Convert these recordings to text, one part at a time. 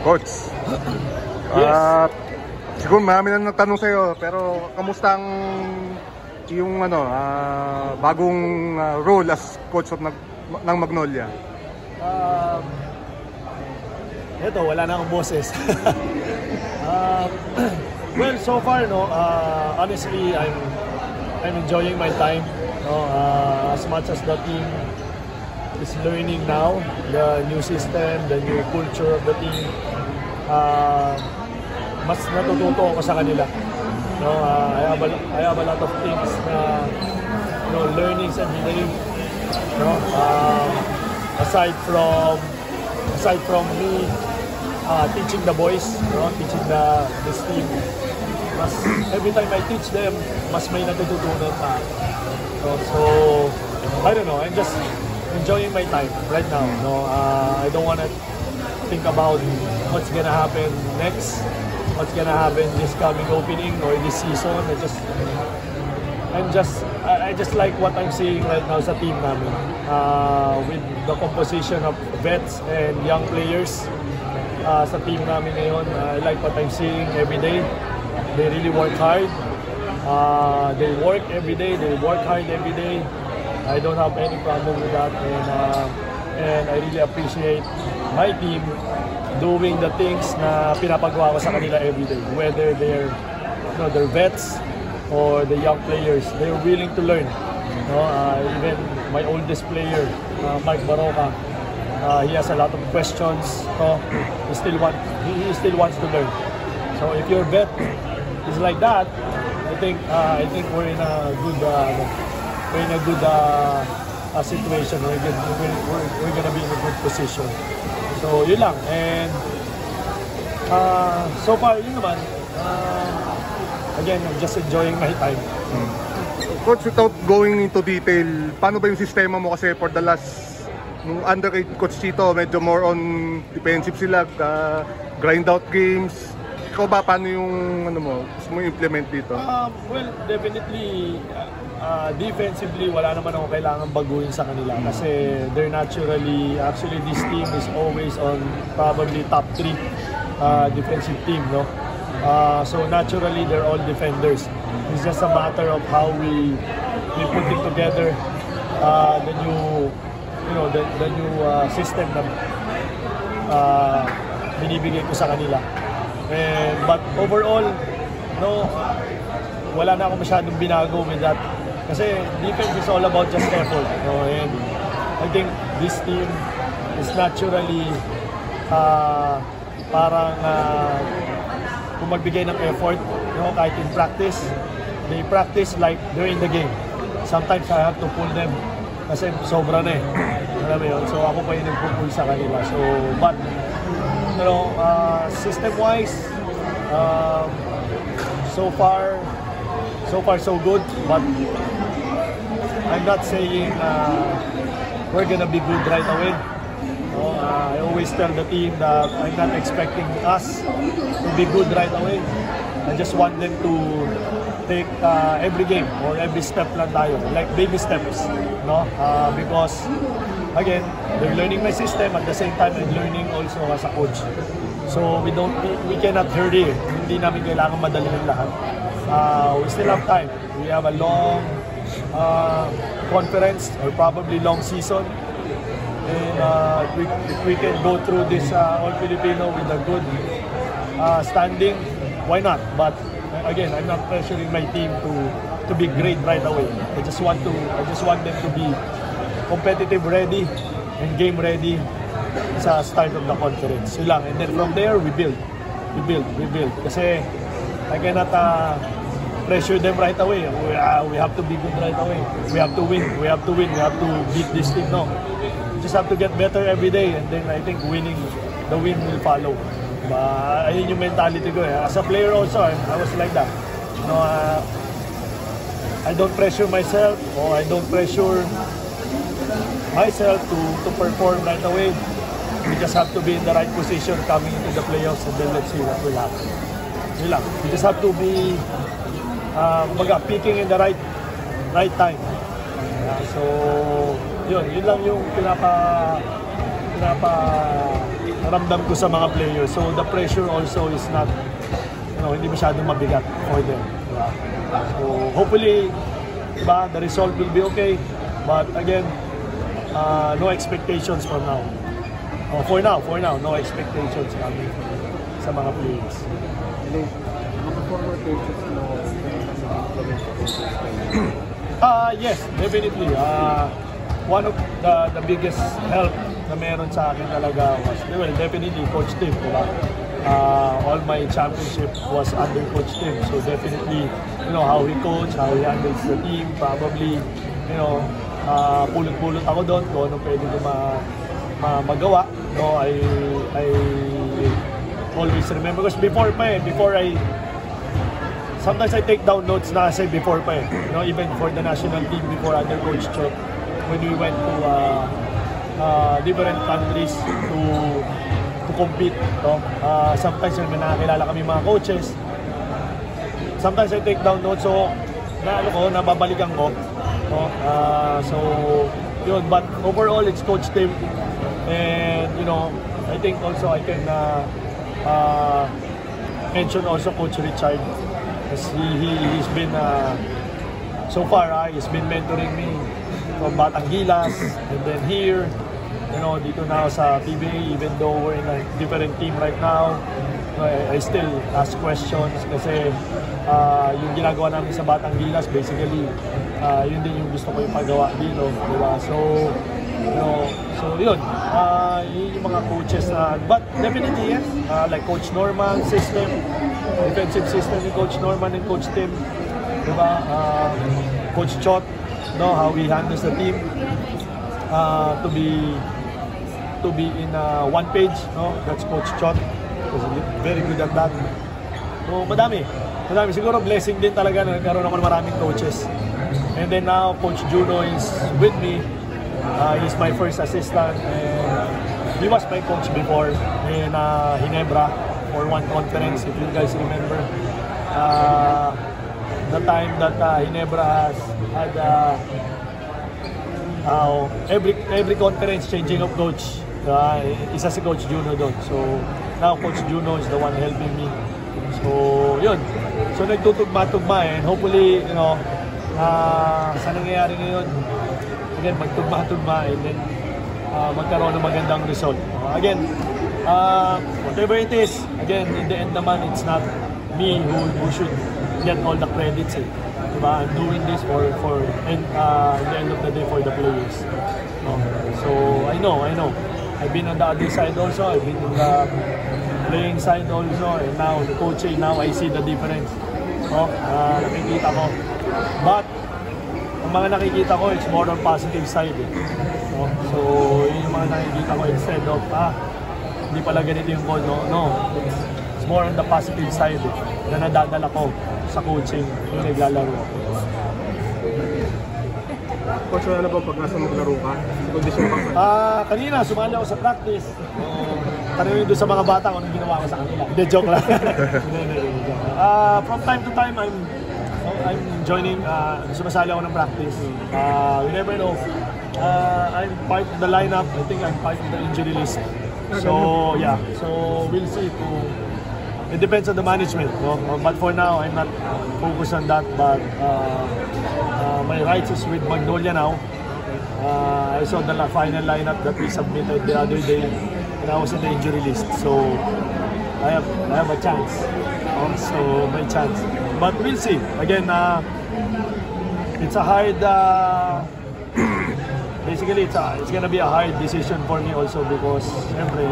Coach, Yes. siguro marami na nagtanong sa'yo, pero kamusta ang yung bagong role as coach of ng Magnolia? Ito, wala na akong boses. Well, so far, no, honestly, I'm enjoying my time. No, as much as the team is learning now the new system, the new culture of the team. Mas natututo ako sa kanila. No, I have a lot of things na learnings every day. No, aside from me teaching the boys, teaching this team. Mas every time I teach them, mas may natututunan pa. So I don't know. I'm just enjoying my time right now. No, I don't want to think about what's gonna happen next, what's gonna happen this coming opening or this season. I just like what I'm seeing right now sa team namin. With the composition of vets and young players sa team namin ngayon. I like what I'm seeing every day. They really work hard. They work every day. They work hard every day. I don't have any problem with that, and I really appreciate my team doing the things na pinapagawa ko sa kanila every day. Whether they're vets or the young players, they're willing to learn. Even my oldest player, Mike Baroka, he has a lot of questions. He still wants to learn. So if your vet is like that, I think we're in a good situation. We're gonna be in a good position. So yun lang. And so far yun naman. Again, I'm just enjoying my time. Coach, without going into detail, paano ba yung sistema mo? Kasi for the last nung under Coach Chito, medyo more on defensive sila, grind out games. Ikaw ba, paano yung gusto mo implement dito? Well, definitely defensively wala naman ako kailangan baguhin sa kanila kasi they're actually this team is always on probably top 3 defensive team, no? So naturally they're all defenders. It's just a matter of how we putting together the new system na binibigay ko sa kanila. But overall, no, wala na ako masyadong binago with that. Kasi defense is all about just effort. And I think this team is naturally parang kung magbigay ng effort, kahit in practice, they practice like they're in the game. Sometimes I have to pull them kasi sobra na eh. Alam mo yun? So ako pa yung nagpupull sa kanila. So, but system-wise, so far so good, but I'm not saying we're gonna be good right away. I always tell the team that I'm not expecting us to be good right away. I just want them to take every game or every step lang tayo, like baby steps, no? Because again, they're learning my system at the same time I'm learning also as a coach. So we cannot hurry. Hindi namin kailangan madali ng lahat. We still have time. We have a long conference or probably long season. And if we can go through this All Filipino with a good standing, why not? But again, I'm not pressuring my team to be great right away. I just want them to be competitive ready and game ready sa start of the conference. Yun lang. And then from there, we build. Kasi I cannot pressure them right away. We have to be good right away. We have to win. We have to beat this team. No. We just have to get better every day, and then I think the win will follow. Ayun yung mentality ko. As a player also, I was like that. I don't pressure myself, or I don't pressure myself to perform right away. We just have to be in the right position coming into the playoffs, and then let's see what will happen. Yun lang. We just have to be picking in the right time. So yun lang yung ramdam ko sa mga players. So the pressure also is not, hindi masyadong mabigat for them. Diba? So hopefully, diba, the result will be okay. But again, no expectations from now. For now, no expectations kami sa mga players. Yes, definitely. One of the biggest help na meron sa akin talaga was, well, definitely Coach Tim, diba? All my championship was under Coach Tim. So definitely, how he coach, how he handles the team, probably, pulot-pulot ako doon kung ano pwede ko magawa. No, I always remember, because before sometimes I take down notes na kasi before pa eh. Even for the national team before under Coach Chot, when we went to different countries to compete. Sometimes may nakakilala kami mga coaches. Sometimes I take down notes, so nababalikan ko. So yun, but overall it's Coach Tim, and I think also I can mention also Coach Richard, because he's been so far he's been mentoring me from Batang Gilas and then here, dito na sa PBA, even though we're in a different team right now. I still ask questions kasi yung ginagawa namin sa Batang Gilas, basically, yun din yung gusto ko yung pagawa dito, diba? So yun, yung mga coaches but definitely yes, like Coach Norman system, defensive system ni Coach Norman and Coach Tim, diba? Coach Chot, how he handles the team, to be in one page, that's Coach Chot. Very good at that. So madami. Siguro blessing din talaga na nagkaroon ako ng maraming coaches. And then now Coach Juno is with me. He's my first assistant, and he was my coach before in Ginebra for one conference, if you guys remember. The time that Ginebra has had every conference changing of coach. Isa si Coach Juno doon. So now Coach Juno is the one helping me. So yun. So nagtutugma-tugma, and hopefully, sa nangyayari ngayon, again, magtugma-tugma, and then magkaroon ng magandang result. Again, whatever it is, again, in the end naman, it's not me who should get all the credits. Diba? I'm doing this for in the end of the day for the players. So I know. I've been on the other side also. I've been in the playing side also, and now the coaching. Now I see the difference. Nakikita ko. But ang mga nakikita ko, it's more on positive side. So yun yung mga nakikita ko, instead of hindi pala ganito yung goal. No. It's more on the positive side na nadadala ko sa coaching yung naglalaro. Coach, ano ba pag nasa maglaro ka? Kondisyon ka? Kanina, sumali ako sa practice. Tanungin doon sa mga bata kung anong ginawa ko sa kanila. Hindi, joke lang. From time to time, I'm joining, sumasali ako ng practice. We never know. I'm part of the lineup. I think I'm part of the injury list. So, yeah. So, we'll see. It depends on the management. But for now, I'm not focused on that. But my rights is with Magnolia now. I saw the final lineup that we submitted the other day, and I was in the injury list. So, I have a chance. So, my chance. But we'll see. Again, it's a hard. Basically, it's gonna be a hard decision for me also, because siyempre,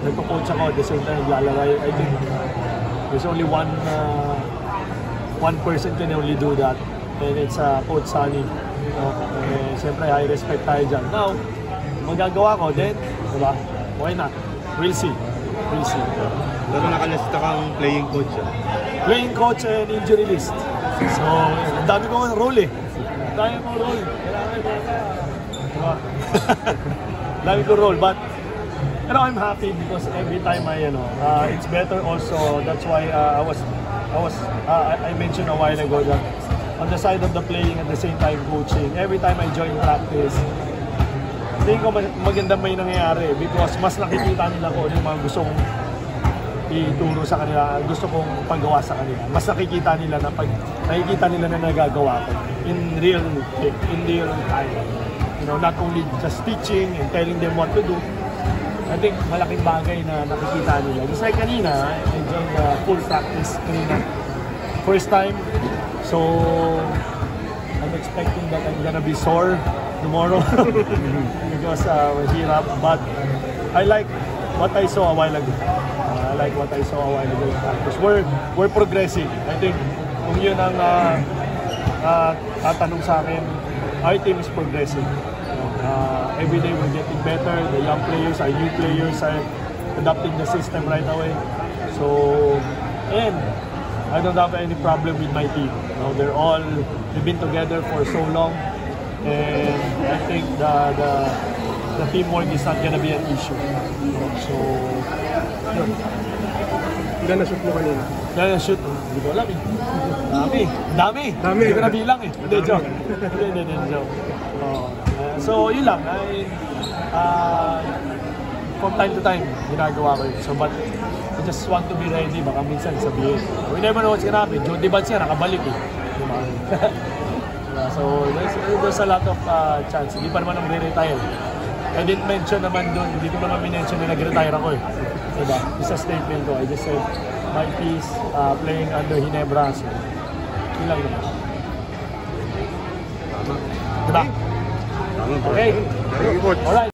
nagko-coach ako at the same time naglalaro. I think there's only one person can only do that, and it's Coach Sunny. Siyempre, high respect tayo dyan. Now, magagawa ko din, diba? Why not? We'll see. Pero nakalista kang playing coach. Playing coach and injury list. So, dami kong role eh. Dami kong role. Diba? Dami kong role, but I'm happy because every time it's better also. That's why I mentioned a while ago that on the side of the playing at the same time coaching, every time I join practice, tingin ko maganda may nangyayari because mas nakikita nila ko yung mga gusto kong ituro sa kanila, gusto kong paggawa sa kanila. Mas nakikita nila na nakikita nila na nagagawa ko in real time. You know, not only just teaching and telling them what to do. I think malaking bagay na nakikita nila. Just like kanina, I enjoyed the full practice kanina. First time, so I'm expecting that I'm gonna be sore tomorrow because hirap. But I like what I saw a while ago. Because we're progressing. I think kung yun ang tatanong sa akin, our team is progressing. Every day we're getting better. The young players, our new players are adapting the system right away. So, and I don't have any problem with my team. You know, they've been together for so long, and I think the teamwork is not gonna be an issue. So, Ilan na shoot mo kanina? Kaya shoot, hindi ko alam eh. Dami. Hindi ko nabilang eh. Hindi, joke. Hindi, joke. So, yun lang. From time to time, ginagawa ko yun. So, but I just want to be ready. Baka minsan sabihin. We never know what's gonna happen. Joe Dibans siya, nakabalik eh. Diba? So, there's a lot of chance. Hindi pa naman mag-retire. I didn't mention naman doon, hindi ko naman minention na nag-retire ako eh. Diba? Isa statement ko. I just said, my piece playing under Ginebra. So, yun lang naman. Diba? Okay. Very good. Alright.